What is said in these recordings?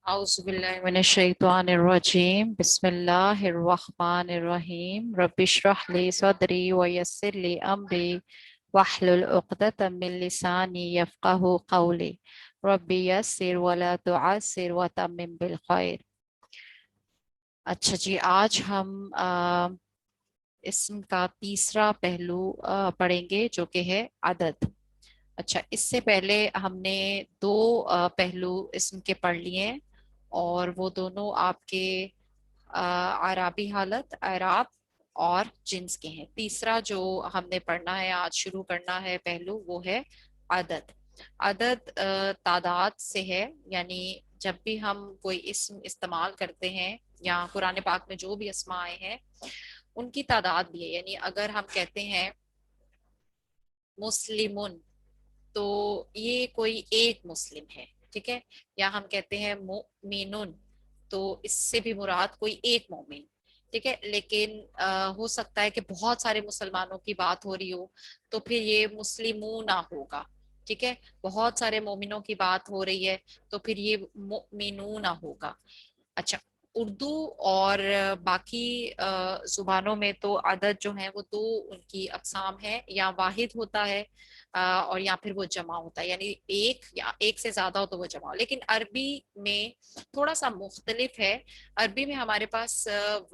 औज़ुबिल्लाहिमिनश्शैतानिर्रजीम बिस्मिल्लाहिर्रहमानिर्रहीम रब्बिश्रह ली सदरी वयस्सिर ली अमरी वहलुल उक़दतम मिन लिसानी यफ़क़हू क़ौली रब्बी यस्सिर वला तुअस्सिर वतम्मिम बिल खैर। अच्छा जी, आज हम इस्म का तीसरा पहलू पढ़ेंगे जो कि है अदद। अच्छा, इससे पहले हमने दो पहलू इस्म के पढ़ लिए हैं और वो दोनों आपके आराबी हालत, आराब और जिन्स के हैं। तीसरा जो हमने पढ़ना है, आज शुरू करना है पहलू, वो है अदद। अदद तादाद से है, यानी जब भी हम कोई इस्म इस्तेमाल करते हैं या कुरान पाक में जो भी अस्मा आए हैं उनकी तादाद भी है। यानी अगर हम कहते हैं मुस्लिमुन, तो ये कोई एक मुस्लिम है, ठीक है। या हम कहते हैं मोमिनुन, तो इससे भी मुराद कोई एक मोमिन, ठीक है। लेकिन हो सकता है कि बहुत सारे मुसलमानों की बात हो रही हो, तो फिर ये मुस्लिमूना होगा, ठीक है। बहुत सारे मोमिनों की बात हो रही है तो फिर ये मोमिनूना होगा। अच्छा, उर्दू और बाकी जुबानों में तो अदद जो है वो दो उनकी अकसाम है, या वाहिद होता है और या फिर वो जमा होता है, यानी एक या एक से ज्यादा हो तो वो जमा हो। लेकिन अरबी में थोड़ा सा मुख्तलिफ है। अरबी में हमारे पास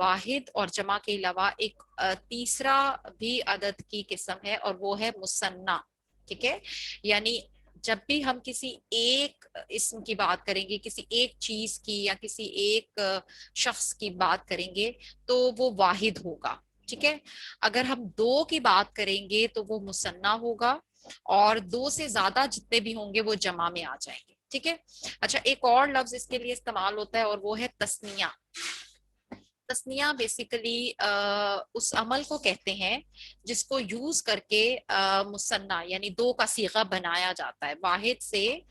वाहिद और जमा के अलावा एक तीसरा भी अदद की किस्म है और वो है मुसन्ना, ठीक है। यानी जब भी हम किसी एक इस्म की बात करेंगे, किसी एक चीज की या किसी एक शख्स की बात करेंगे, तो वो वाहिद होगा, ठीक है। अगर हम दो की बात करेंगे तो वो मुसन्ना होगा, और दो से ज्यादा जितने भी होंगे वो जमा में आ जाएंगे, ठीक है। अच्छा, एक और लफ्ज इसके लिए इस्तेमाल होता है और वो है तस्निया। तस्निया बेसिकली उस अमल को कहते हैं जिसको यूज करके मुसन्ना यानी दो का सीगा बनाया जाता है। वाहिद से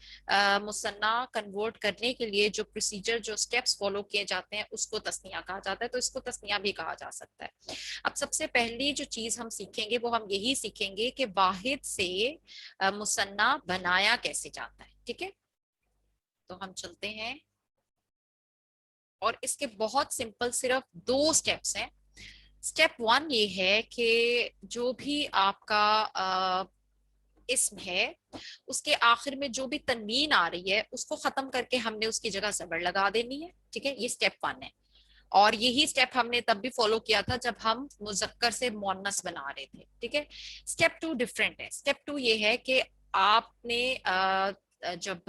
मुसन्ना कन्वर्ट करने के लिए जो प्रोसीजर, जो स्टेप्स फॉलो किए जाते हैं उसको तस्निया कहा जाता है, तो इसको तस्निया भी कहा जा सकता है। अब सबसे पहली जो चीज हम सीखेंगे वो हम यही सीखेंगे कि वाहिद से मुसन्ना बनाया कैसे जाता है, ठीक है। तो हम चलते हैं, और इसके बहुत सिंपल सिर्फ दो स्टेप्स हैं। स्टेप वन ये है कि जो भी आपका इस्म है उसके आखिर में जो भी तनवीन आ रही है उसको खत्म करके हमने उसकी जगह जबर लगा देनी है, ठीक है। ये स्टेप वन है, और यही स्टेप हमने तब भी फॉलो किया था जब हम मुजक्कर से मोन्नस बना रहे थे, ठीक है। स्टेप टू डिफरेंट है। स्टेप टू ये है कि आपने जब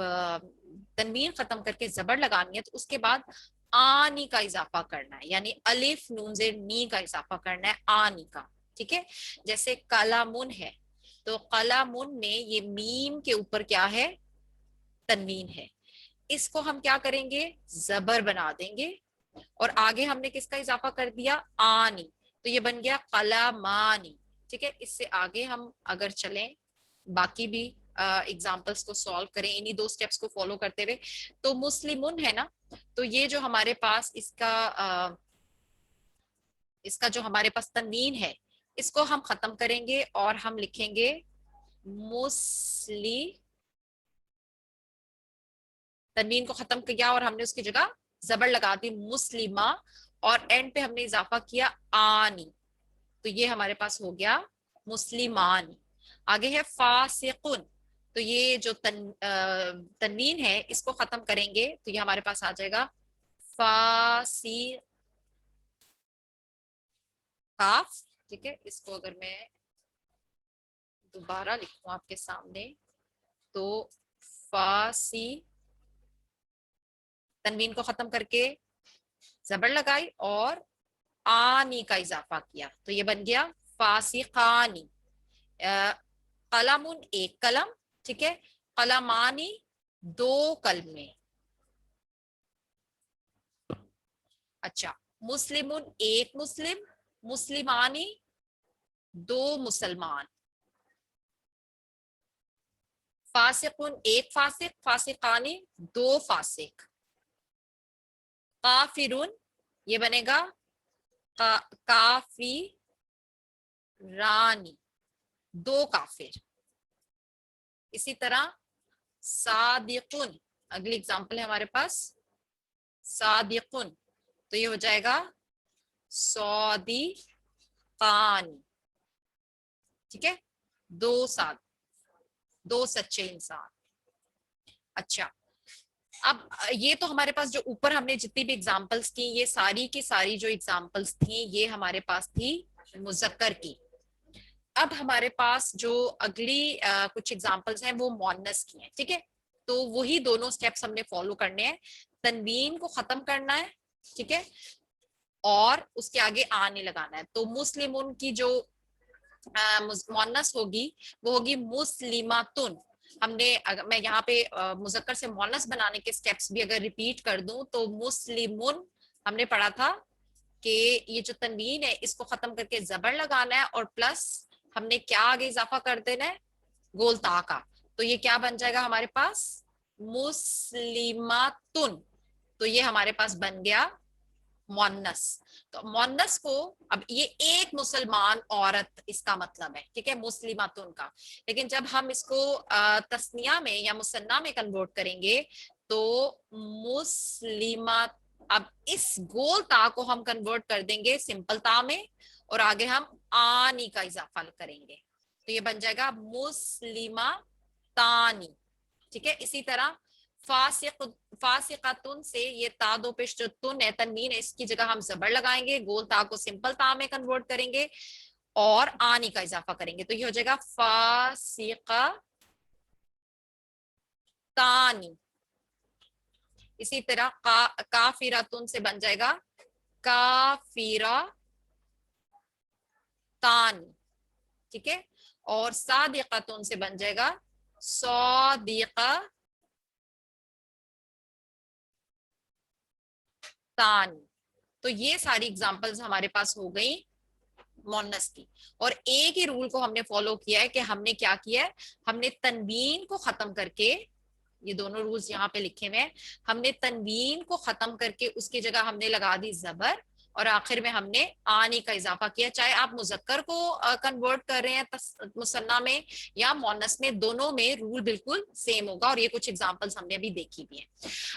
तनवीन खत्म करके जबर लगानी है तो उसके बाद आनी का इजाफा करना है, यानी अलिफ नून जेर नी का इजाफा करना है, आनी का, ठीक है। जैसे कलामुन है, तो कलामुन में ये मीम के ऊपर क्या है, तनवीन है। इसको हम क्या करेंगे, जबर बना देंगे, और आगे हमने किसका इजाफा कर दिया, आनी, तो ये बन गया कलामानी, ठीक है। इससे आगे हम अगर चलें, बाकी भी एग्जाम्पल्स को सॉल्व करें इन्हीं दो स्टेप्स को फॉलो करते हुए, तो मुस्लिमुन है ना, तो ये जो हमारे पास इसका जो हमारे पास तनवीन है इसको हम खत्म करेंगे और हम लिखेंगे मुस्ली, तनवीन को खत्म किया और हमने उसकी जगह जबर लगा दी मुस्लिमा, और एंड पे हमने इजाफा किया आनी, तो ये हमारे पास हो गया मुस्लिमान। आगे है फासिकुन, तो ये जो तनवीन है इसको खत्म करेंगे तो ये हमारे पास आ जाएगा फासी काफ, ठीक है। इसको अगर मैं दोबारा लिखूं आपके सामने, तो फासी, तनवीन को खत्म करके जबर लगाई और आनी का इजाफा किया तो ये बन गया फासिकानी। कलमुन एक कलम, ठीक है। कलमानी दो कलमे। अच्छा, मुस्लिमुन एक मुस्लिम, मुस्लिमानी दो मुसलमान। फासिकुन एक फासिक, फासिकानी दो फासिक। काफिरुन ये बनेगा काफी रानी, दो काफिर। इसी तरह सादिकुन, अगली एग्जांपल है हमारे पास सादिकुन, तो ये हो जाएगा सौदीकान, ठीक है, दो साथ, दो सच्चे इंसान। अच्छा, अब ये तो हमारे पास जो ऊपर हमने जितनी भी एग्जांपल्स की, ये सारी की सारी जो एग्जांपल्स थी ये हमारे पास थी मुजक्कर की। अब हमारे पास जो अगली कुछ एग्जांपल्स हैं वो मोन्नस की हैं, ठीक है। तो वही दोनों स्टेप्स हमने फॉलो करने हैं, तनवीन को खत्म करना है, ठीक है, और उसके आगे आ नहीं लगाना है। तो मुस्लिमुन की जो मोन्नस होगी वो होगी मुस्लिमातुन। हमने अगर मैं यहाँ पे मुजक्कर से मोन्नस बनाने के स्टेप्स भी अगर रिपीट कर दूं तो मुस्लिमुन हमने पढ़ा था कि ये जो तनवीन है इसको खत्म करके जबर लगाना है, और प्लस हमने क्या आगे इजाफा कर देना है, गोल ता का। तो ये क्या बन जाएगा हमारे पास, मुस्लिमातुन। तो ये हमारे पास बन गया मोन्नस। तो मोन्नस को, अब ये एक मुसलमान औरत इसका मतलब है, ठीक है, मुस्लिमातुन का। लेकिन जब हम इसको तस्निया में या मुसन्ना में कन्वर्ट करेंगे तो मुस्लिमात, अब इस गोल ता को हम कन्वर्ट कर देंगे सिंपल ता में, और आगे हम आनी का इजाफा करेंगे, तो ये बन जाएगा मुस्लिमा तानी, ठीक है। इसी तरह फासिक, फासिकातुन से ये ता दो पेश जो तुन है, तनवीन है, इसकी जगह हम जबर लगाएंगे, गोल ता को सिंपल ता में कन्वर्ट करेंगे और आनी का इजाफा करेंगे, तो ये हो जाएगा फासिका तानी। इसी तरह काफिरातुन से बन जाएगा काफिरा तानी, ठीक है। और सादिकातुन से बन जाएगा सौदिका तानी। तो ये सारी एग्जांपल्स हमारे पास हो गई मोन्नस की, और एक ही रूल को हमने फॉलो किया है कि हमने क्या किया है, हमने तनवीन को खत्म करके, ये दोनों रूल्स यहाँ पे लिखे हुए हैं, हमने तनवीन को खत्म करके उसकी जगह हमने लगा दी जबर, और आखिर में हमने आनी का इजाफा किया। चाहे आप मुजक्कर को कन्वर्ट कर रहे हैं मुसन्ना में या मोनस में, दोनों में रूल बिल्कुल सेम होगा, और ये कुछ एग्जांपल्स हमने अभी देखी भी हैं।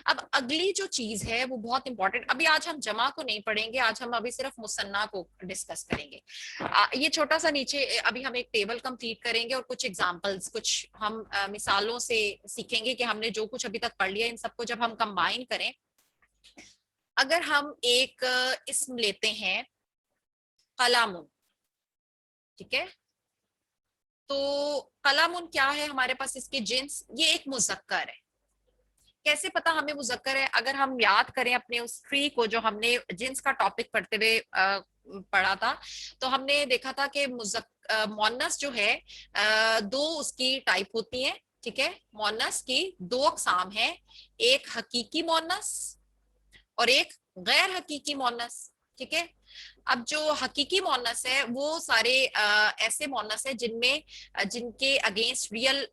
अब अगली जो चीज है वो बहुत इंपॉर्टेंट, अभी आज हम जमा को नहीं पढ़ेंगे, आज हम अभी सिर्फ मुसन्ना को डिस्कस करेंगे। ये छोटा सा नीचे अभी हम एक टेबल कंप्लीट करेंगे और कुछ एग्जांपल्स, कुछ हम मिसालों से सीखेंगे कि हमने जो कुछ अभी तक पढ़ लिया इन सबको जब हम कंबाइन करें। अगर हम एक इस्म लेते हैं कलामुन, ठीक है, तो कलामुन क्या है हमारे पास, इसके जिन्स, ये एक मुजक्कर है। कैसे पता हमें मुजक्कर है, अगर हम याद करें अपने उस ट्री को जो हमने जिन्स का टॉपिक पढ़ते हुए पढ़ा था, तो हमने देखा था कि मोन्नस जो है दो उसकी टाइप होती है, ठीक है। मोन्नस की दो अकसाम है, एक हकीकी मोन्नस और एक गैर हकीकी मोन्नस, ठीक है। अब जो हकीकी मोन्नस है वो सारे ऐसे मोन्नस है जिनमें जिनके अगेंस्ट रियल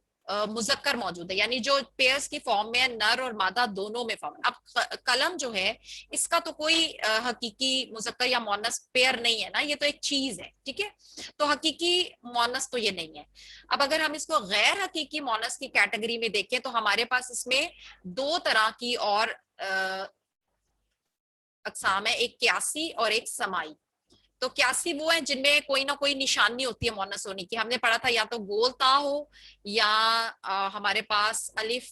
मुजक्कर मौजूद है, यानी जो पेयर्स की फॉर्म में है, नर और मादा दोनों में फॉर्म। अब कलम जो है इसका तो कोई हकीकी मुजक्कर या मोनस पेयर नहीं है ना, ये तो एक चीज है, ठीक है। तो हकीकी मोनस तो ये नहीं है। अब अगर हम इसको गैर हकीकी मोनस की कैटेगरी में देखें तो हमारे पास इसमें दो तरह की और अकसाम है, एक क्यासी और एक समाई। तो क्यासी वो है जिनमें कोई ना कोई निशानी होती है मोनस होने की, हमने पढ़ा था या तो गोल ता हो या हमारे पास अलिफ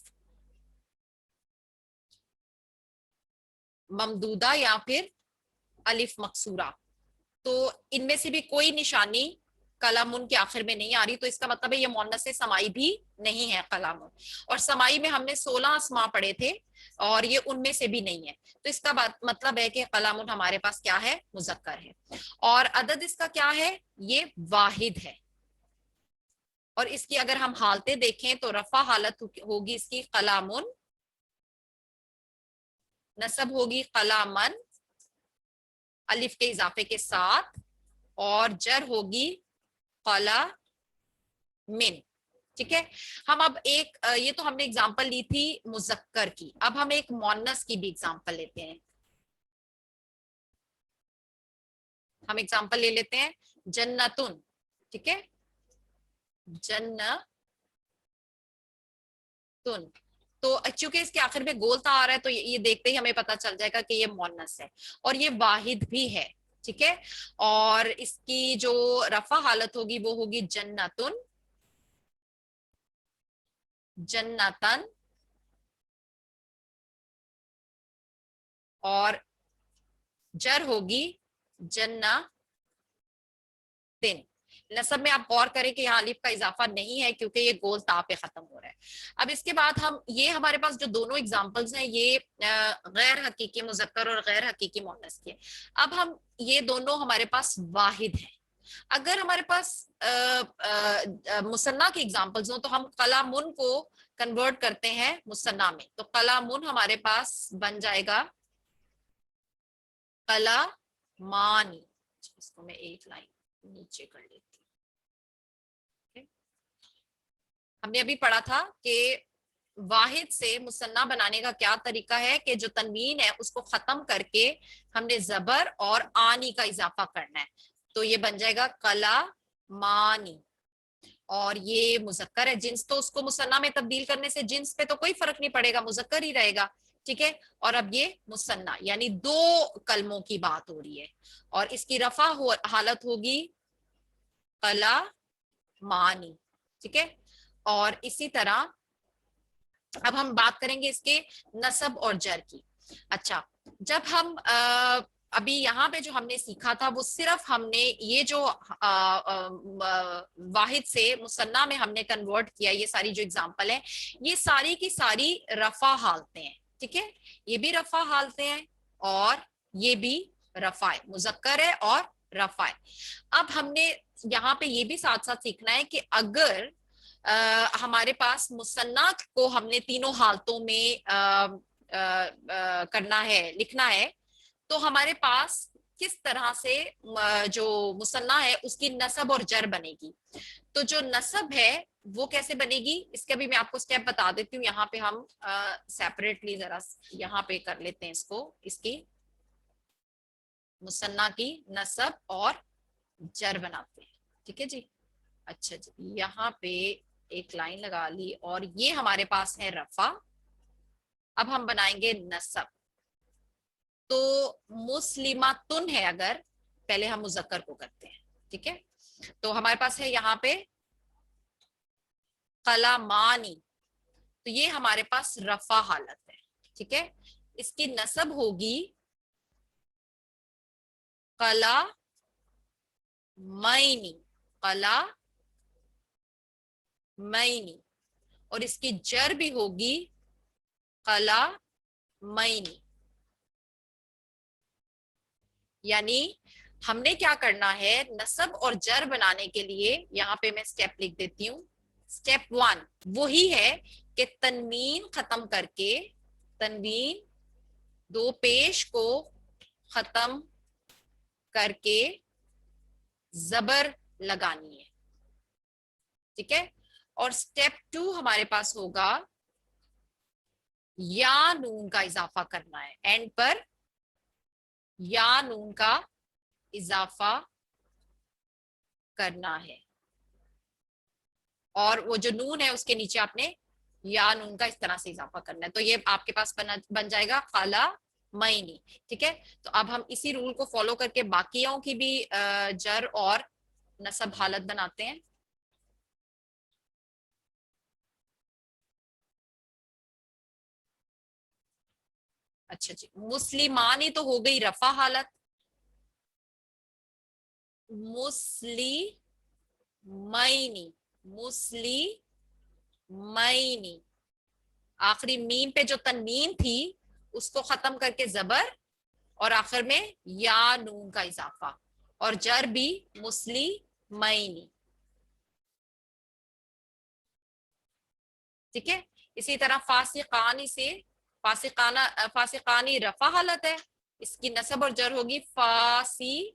ममदूदा या फिर अलिफ मकसूरा। तो इनमें से भी कोई निशानी कलामुन के आखिर में नहीं आ रही, तो इसका मतलब है ये मोनस समाई भी नहीं है कलामुन। और समाई में हमने 16 अस्मा पढ़े थे और ये उनमें से भी नहीं है, तो इसका मतलब है कि कलामुन हमारे पास क्या है, मुजक्कर है। और अदद इसका क्या है, ये वाहिद है। और इसकी अगर हम हालतें देखें तो रफा हालत होगी इसकी कलामुन, नसब होगी कलामन अलिफ के इजाफे के साथ, और जर होगी कला मिन, ठीक है। हम अब एक ये तो हमने एग्जांपल ली थी मुजक्कर की, अब हम एक मोन्नस की भी एग्जांपल लेते हैं। हम एग्जांपल ले लेते हैं जन्नतुन, ठीक है, जन्नतुन। تو چونکہ اس کے آخر میں گولتا آ رہا ہے تو یہ دیکھتے ہی ہمیں پتا چل جائے گا کہ یہ مونس ہے اور یہ واحد بھی ہے. ٹھیک ہے, اور اس کی جو رفع حالت ہوگی وہ ہوگی جنتن, جنتن, اور جر ہوگی جنتن. نسب میں آپ غور کریں کہ یہاں الف کا اضافہ نہیں ہے کیونکہ یہ گول تا پہ ختم ہو رہا ہے. اب اس کے بعد ہم یہ ہمارے پاس جو دونوں اگزامپلز ہیں یہ غیر حقیقی مذکر اور غیر حقیقی مؤنث کے. اب ہم یہ دونوں ہمارے پاس واحد ہیں. اگر ہمارے پاس مثنیٰ کی اگزامپلز ہوں تو ہم قلمن کو کنورٹ کرتے ہیں مثنیٰ میں. تو قلمن ہمارے پاس بن جائے گا قلمانی. اس کو میں ایک لائن نیچے کر لیتی ہوں. ہم نے ابھی پڑھا تھا کہ واحد سے مثنیٰ بنانے کا کیا طریقہ ہے کہ جو تنوین ہے اس کو ختم کر کے ہم نے زبر اور آنی کا اضافہ کرنا ہے. تو یہ بن جائے گا قلمانی, اور یہ مذکر ہے. جنس تو اس کو مثنیٰ میں تبدیل کرنے سے جنس پہ تو کوئی فرق نہیں پڑے گا, مذکر ہی رہے گا. ٹھیک ہے, اور اب یہ مثنیٰ یعنی دو کلموں کی بات ہو رہی ہے اور اس کی رفع حالت ہوگی قلمانی. ٹھیک ہے, اور اسی طرح اب ہم بات کریں گے اس کے نصب اور جر کی. اچھا, جب ہم ابھی یہاں پہ جو ہم نے سیکھا تھا وہ صرف ہم نے یہ جو واحد سے مثنیٰ میں ہم نے کنورٹ کیا, یہ ساری جو اگزامپل ہیں یہ ساری کی ساری رفع حالتیں ہیں. ٹھیک ہے, یہ بھی رفع حالتیں ہیں اور یہ بھی رفع ہے, مذکر ہے اور رفع ہے. اب ہم نے یہاں پہ یہ بھی ساتھ ساتھ سیکھنا ہے کہ اگر ہمارے پاس مثنیٰ کو ہم نے تینوں حالتوں میں کرنا ہے, لکھنا ہے, تو ہمارے پاس کس طرح سے جو مثنیٰ ہے اس کی نصب اور جر بنے گی. تو جو نصب ہے وہ کیسے بنے گی اس کا بھی میں آپ کو سٹیپ بتا دیتی ہوں. یہاں پہ ہم سیپریٹلی ذرا یہاں پہ کر لیتے ہیں اس کو, اس کی مثنیٰ کی نصب اور جر بناتے ہیں. ٹھیک ہے جی. اچھا جی, یہاں پہ ایک لائن لگا لی اور یہ ہمارے پاس ہے رفع. اب ہم بنائیں گے نصب. تو مسلماتن ہے, اگر پہلے ہم مذکر کو کرتے ہیں. ٹھیک ہے, تو ہمارے پاس ہے یہاں پہ قلمانی, تو یہ ہمارے پاس رفع حالت ہے. ٹھیک ہے, اس کی نصب ہوگی قلمینی, قلمینی, اور اس کی جر بھی ہوگی قلمینی. یعنی ہم نے کیا کرنا ہے, نصب اور جر بنانے کے لیے یہاں پہ میں سٹیپ لکھ دیتی ہوں. سٹیپ 1 وہی ہے کہ تنوین ختم کر کے, تنوین دو پیش کو ختم کر کے زبر لگانی ہے. ٹھیک ہے, اور سٹیپ 2 ہمارے پاس ہوگا یا نون کا اضافہ کرنا ہے, اینڈ پر یا نون کا اضافہ کرنا ہے, اور وہ جو نون ہے اس کے نیچے آپ نے یا نون کا اس طرح سے اضافہ کرنا ہے. تو یہ آپ کے پاس بن جائے گا قلمینی. ٹھیک ہے, تو اب ہم اسی رول کو فالو کر کے باقیوں کی بھی جر اور نصب حالت بناتے ہیں. اچھا جی, مسلمانی تو ہو گئی رفع حالت. مسلیمینی, مسلیمینی, آخری میم پہ جو تنوین تھی اس کو ختم کر کے زبر اور آخر میں یا نون کا اضافہ, اور جر بھی مسلیمینی. ٹھیک ہے, اسی طرح فاسقانی سے, فاسقانی رفع حالت ہے, اس کی نصب اور جر ہوگی فاسقینی,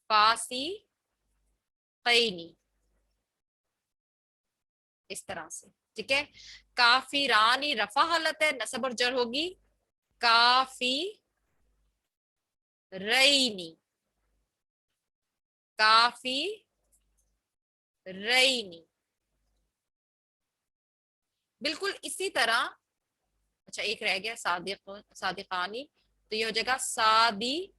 فاسقینی, اس طرح سے. ٹھیک ہے, کافرانی رفع حالت ہے, نصب اور جر ہوگی کافرینی, کافی रईनी। बिल्कुल इसी तरह, अच्छा एक रह गया, सादिकानी, तो ये हो जाएगा सादिकैनी।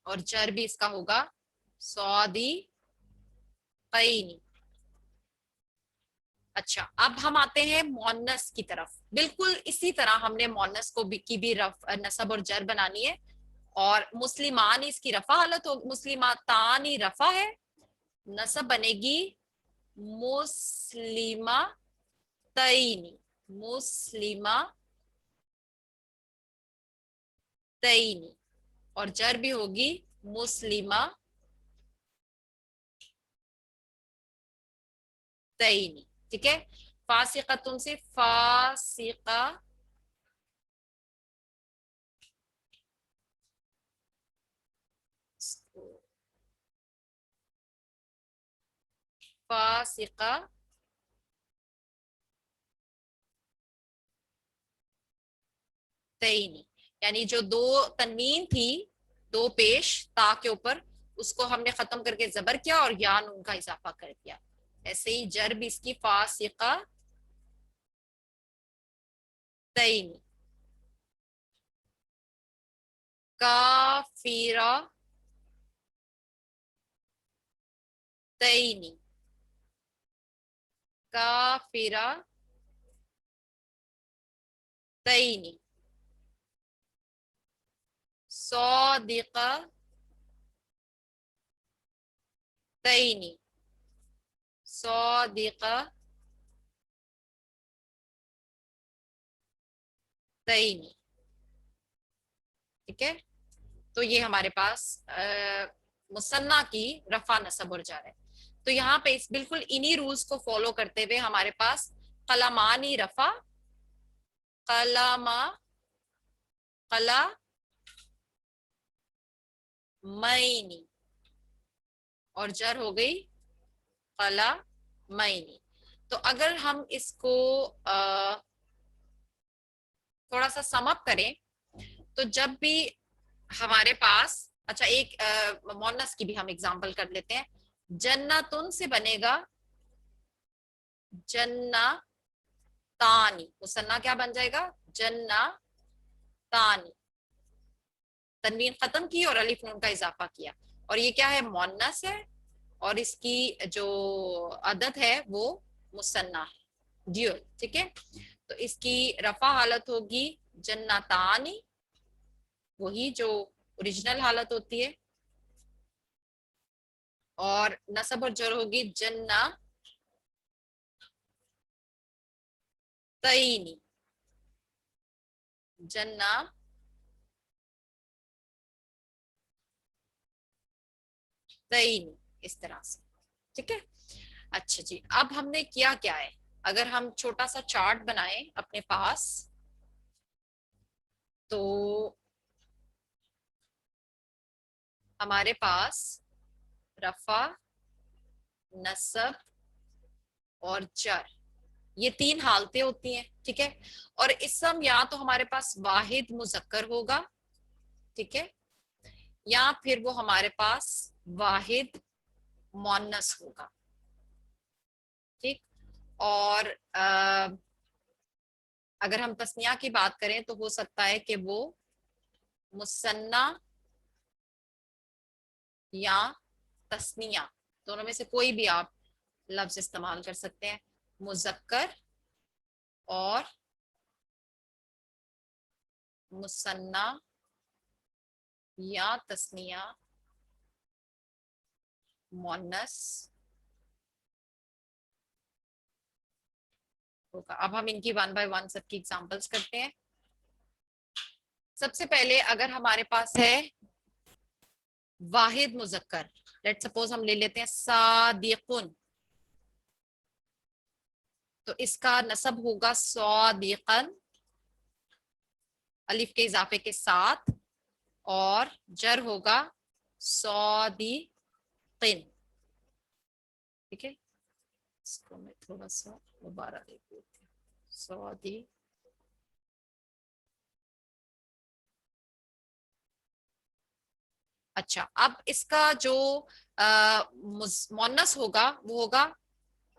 और जर भी इसका होगा सौदिकैनी। अच्छा, अब हम आते हैं मोनस की तरफ। बिल्कुल इसी तरह हमने मोनस को भी की भी नसब और जर बनानी है। और मुस्लिमान इसकी रफा हालत हो, मुस्लिमातानी रफा है, नसब बनेगी मुस्लिमा तईनी। मुस्लिमा तईनी। और जर भी होगी मुस्लिमा तईनी। ठीक है। फासिकतुन से फासिका, फासिका तईनी। यानी जो दो तनवीन थी, दो पेश ता के ऊपर, उसको हमने खत्म करके जबर किया और या नून का इजाफा कर दिया। ऐसे ही जर भी इसकी फासिका तईनी। काफिरा तईनी। काफिरा तईनी। सौदिका तईनी। सौदिका तईनी। ठीक है। तो ये हमारे पास मुसन्ना की रफा नसब और जार है। तो यहाँ पे इस बिल्कुल इन्हीं रूल्स को फॉलो करते हुए हमारे पास कलमानी रफा, कलमा, कला मैनी, और जर हो गई कला मैनी। तो अगर हम इसको थोड़ा सा समअप करें, तो जब भी हमारे पास, अच्छा एक मोनस की भी हम एग्जांपल कर लेते हैं। जन्नतुन से बनेगा जन्ना तानी। मुसन्ना क्या बन जाएगा? जन्ना तानी। तनवीन खत्म की और अलिफ नून का इजाफा किया। और ये क्या है? मोनस है। और इसकी जो अदद है वो मुसन्ना है, ड्यूल। ठीक है। तो इसकी रफा हालत होगी जन्नतानी, वही जो ओरिजिनल हालत होती है। और नसब और जर होगी जन्ना तईनी। जन्ना तईनी, इस तरह से। ठीक है। अच्छा जी, अब हमने किया क्या है, अगर हम छोटा सा चार्ट बनाएं अपने पास, तो हमारे पास रफा, नसब और जर, ये तीन हालतें होती हैं। ठीक है। और इसम या तो हमारे पास वाहिद मुजक्कर होगा, ठीक है, या फिर वो हमारे पास वाहिद मोन्नस होगा। ठीक। और अगर हम तस्निया की बात करें तो हो सकता है कि वो मुसन्ना या तस्निया, दोनों में से कोई भी आप लफ्ज इस्तेमाल कर सकते हैं। मुजक्कर और मुसन्ना या तस्निया मोन्नस होगा। अब हम इनकी वन बाय वन सबकी एग्जांपल्स करते हैं। सबसे पहले अगर हमारे पास है वाहिद मुजक्कर, लेट सपोज हम ले लेते हैं सादिकुन, तो इसका नसब होगा सादिकन, अलिफ के इजाफे के साथ। और जर होगा सादिकिन। ठीक है। इसको मैं थोड़ा सा दोबारा लिख देती हूँ। सौदी اچھا اب اس کا جو مونس ہوگا وہ ہوگا،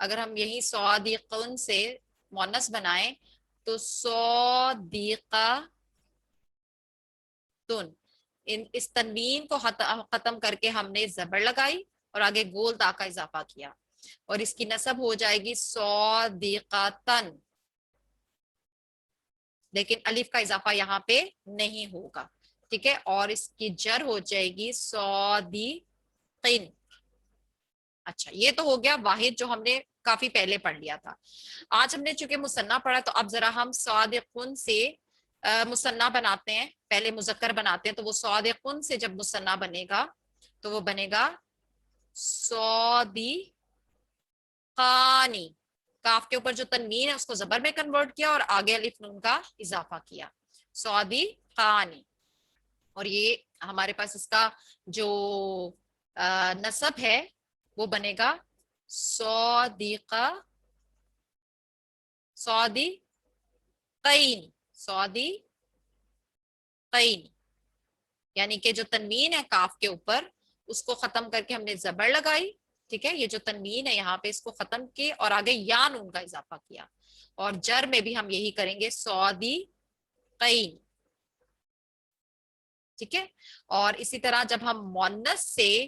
اگر ہم یہی صادقن سے مونس بنائیں تو صادقاتن، اس تنوین کو ختم کر کے ہم نے زبر لگائی اور آگے گول تا کا اضافہ کیا، اور اس کی نسب ہو جائے گی صادقاتن، لیکن الف کا اضافہ یہاں پہ نہیں ہوگا، ٹھیک ہے، اور اس کی جر ہو جائے گی صادقین۔ اچھا یہ تو ہو گیا واحد جو ہم نے کافی پہلے پڑھ لیا تھا۔ آج ہم نے چونکہ مثنیٰ پڑھا تو اب ذرا ہم صادقن سے مثنیٰ بناتے ہیں، پہلے مذکر بناتے ہیں، تو وہ صادقن سے جب مثنیٰ بنے گا تو وہ بنے گا صادقانی، کاف کے اوپر جو تنوین ہے اس کو زبر میں کنورٹ کیا اور آگے الف نون کا اضافہ کیا، صادقانی، اور یہ ہمارے پاس اس کا جو نسب ہے وہ بنے گا صادقین، یعنی کہ جو تنوین ہے کاف کے اوپر اس کو ختم کر کے ہم نے زبر لگائی، ٹھیک ہے، یہ جو تنوین ہے یہاں پہ اس کو ختم کیے اور آگے یا نون کا اضافہ کیا، اور جر میں بھی ہم یہی کریں گے صادقین، ٹھیک ہے، اور اسی طرح جب ہم مونس سے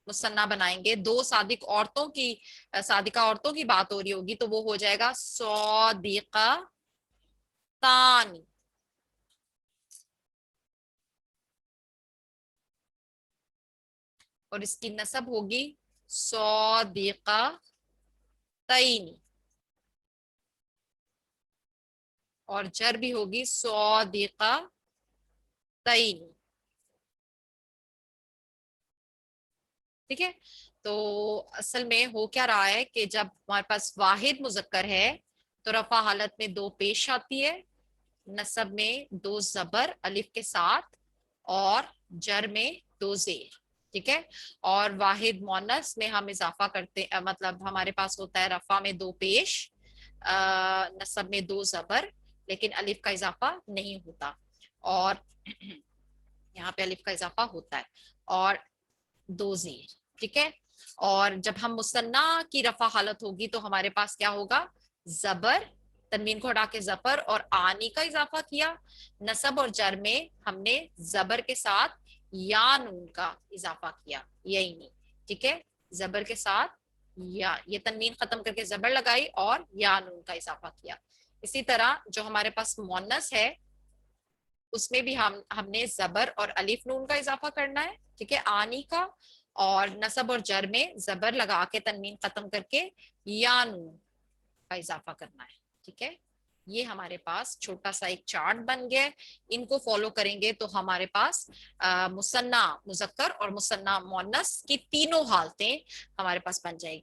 مثنیٰ بنائیں گے، دو صادقہ عورتوں کی بات ہو رہی ہوگی تو وہ ہو جائے گا صادقتان، اور اس کی نسب ہوگی صادقتین، اور جر بھی ہوگی صادقتین، ٹھیک ہے۔ تو اصل میں ہو کیا رہا ہے کہ جب ہمارے پاس واحد مذکر ہے تو رفع حالت میں دو پیش آتی ہے، نصب میں دو زبر الف کے ساتھ اور جر میں دو زیر، ٹھیک ہے، اور واحد مونس میں ہم اضافہ کرتے مطلب ہمارے پاس ہوتا ہے رفع میں دو پیش، نصب میں دو زبر، لیکن الف کا اضافہ نہیں ہوتا، اور یہاں پہ الف کا اضافہ ہوتا ہے اور دو زیر، ٹھیک ہے، اور جب ہم مثنیٰ کی رفع حالت ہوگی تو ہمارے پاس کیا ہوگا، زبر، تنوین کو ہٹا کے زبر اور آنی کا اضافہ کیا، نصب اور جر میں ہم نے زبر کے ساتھ یا نون کا اضافہ کیا، یہی نہیں، ٹھیک ہے، زبر کے ساتھ یا، یہ تنوین ختم کر کے زبر لگائی اور یا نون کا اضافہ کیا۔ اسی طرح جو ہمارے پاس مونس ہے اس میں بھی ہم نے زبر اور الف نون کا اضافہ کرنا ہے، ٹھیک ہے، آنی کا، اور نصب اور جر میں زبر لگا کے تنوین ختم کر کے یا نون کا اضافہ کرنا ہے، ٹھیک ہے، یہ ہمارے پاس چھوٹا سا ایک چارٹ بن گیا، ان کو فالو کریں گے تو ہمارے پاس مثنیٰ مذکر اور مثنیٰ مؤنث کی تینوں حالتیں ہمارے پاس بن جائیں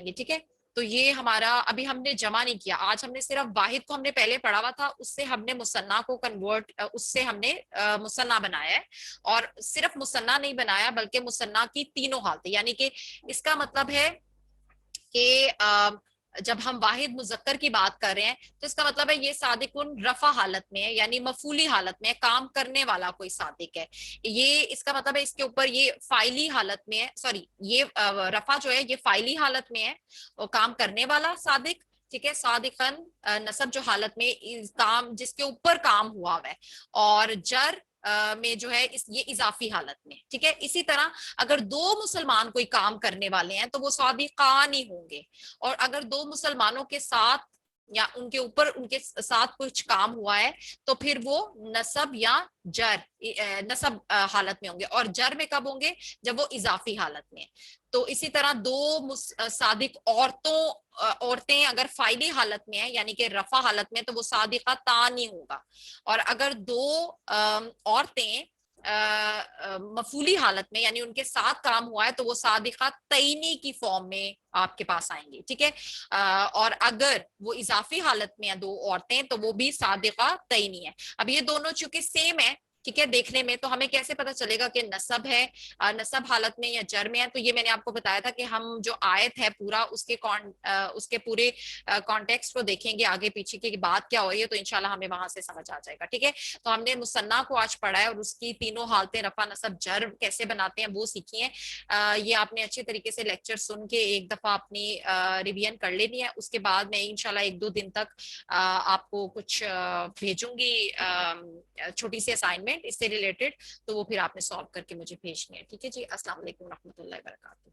گی، ٹھیک ہے۔ تو یہ ہمارا ابھی ہم نے جمع نہیں کیا، آج ہم نے صرف واحد کو ہم نے پہلے پڑھا ہوا تھا، اس سے ہم نے مثنیٰ کو کنورٹ، اس سے ہم نے مثنیٰ بنایا ہے، اور صرف مثنیٰ نہیں بنایا بلکہ مثنیٰ کی تینوں حالتیں، یعنی کہ اس کا مطلب ہے کہ جب ہم واحد مذکر کی بات کر رہے ہیں تو اس کا مطلب ہے یہ صادقن رفع حالت میں ہے، یعنی مفعولی حالت میں ہے، کام کرنے والا کوئی صادق ہے، یہ اس کا مطلب ہے اس کے اوپر یہ فاعلی حالت میں ہے، سوری یہ رفع جو ہے یہ فاعلی حالت میں ہے اور کام کرنے والا صادق، ٹھیک ہے، صادقن نصب جو حالت میں کام جس کے اوپر کام ہوا ہوا ہے، اور جر میں جو ہے یہ اضافی حالت میں، ٹھیک ہے۔ اسی طرح اگر دو مسلمان کوئی کام کرنے والے ہیں تو وہ صادقان ہی ہوں گے، اور اگر دو مسلمانوں کے ساتھ یا ان کے اوپر ان کے ساتھ کچھ کام ہوا ہے تو پھر وہ نصب یا جر نصب حالت میں ہوں گے، اور جر میں کب ہوں گے، جب وہ اضافی حالت میں، تو اسی طرح دو صادق عورتیں اگر فاعلی حالت میں ہیں یعنی کہ رفع حالت میں تو وہ صادقتان ہی ہوگا، اور اگر دو عورتیں مفعولی حالت میں یعنی ان کے ساتھ کام ہوا ہے تو وہ صادقتین کی فارم میں آپ کے پاس آئیں گے، ٹھیک ہے، اور اگر وہ اضافی حالت میں ہیں دو عورتیں تو وہ بھی صادقتین ہے۔ اب یہ دونوں چونکہ سیم ہے ठीक है, देखने में। तो हमें कैसे पता चलेगा कि नसब है, नसब हालत में या जर में है? तो ये मैंने आपको बताया था कि हम जो आयत है पूरा उसके पूरे कॉन्टेक्स्ट को देखेंगे, आगे पीछे की बात क्या हो रही है, तो इंशाल्लाह हमें वहां से समझ आ जाएगा। ठीक है, तो हमने मुसन्ना को आज पढ़ा है और उसकी तीनों हालतें, रफा नसब जर कैसे बनाते हैं वो सीखी है। ये आपने अच्छे तरीके से लेक्चर सुन के एक दफा अपनी रिवीजन कर लेनी है। उसके बाद मैं इंशाल्लाह 1-2 दिन तक आपको कुछ भेजूंगी, छोटी सी असाइनमेंट इससे रिलेटेड, तो वो फिर आपने सॉल्व करके मुझे भेजनी है। ठीक है जी, अस्सलाम वालेकुम रहमतुल्लाहि व बरकातहू।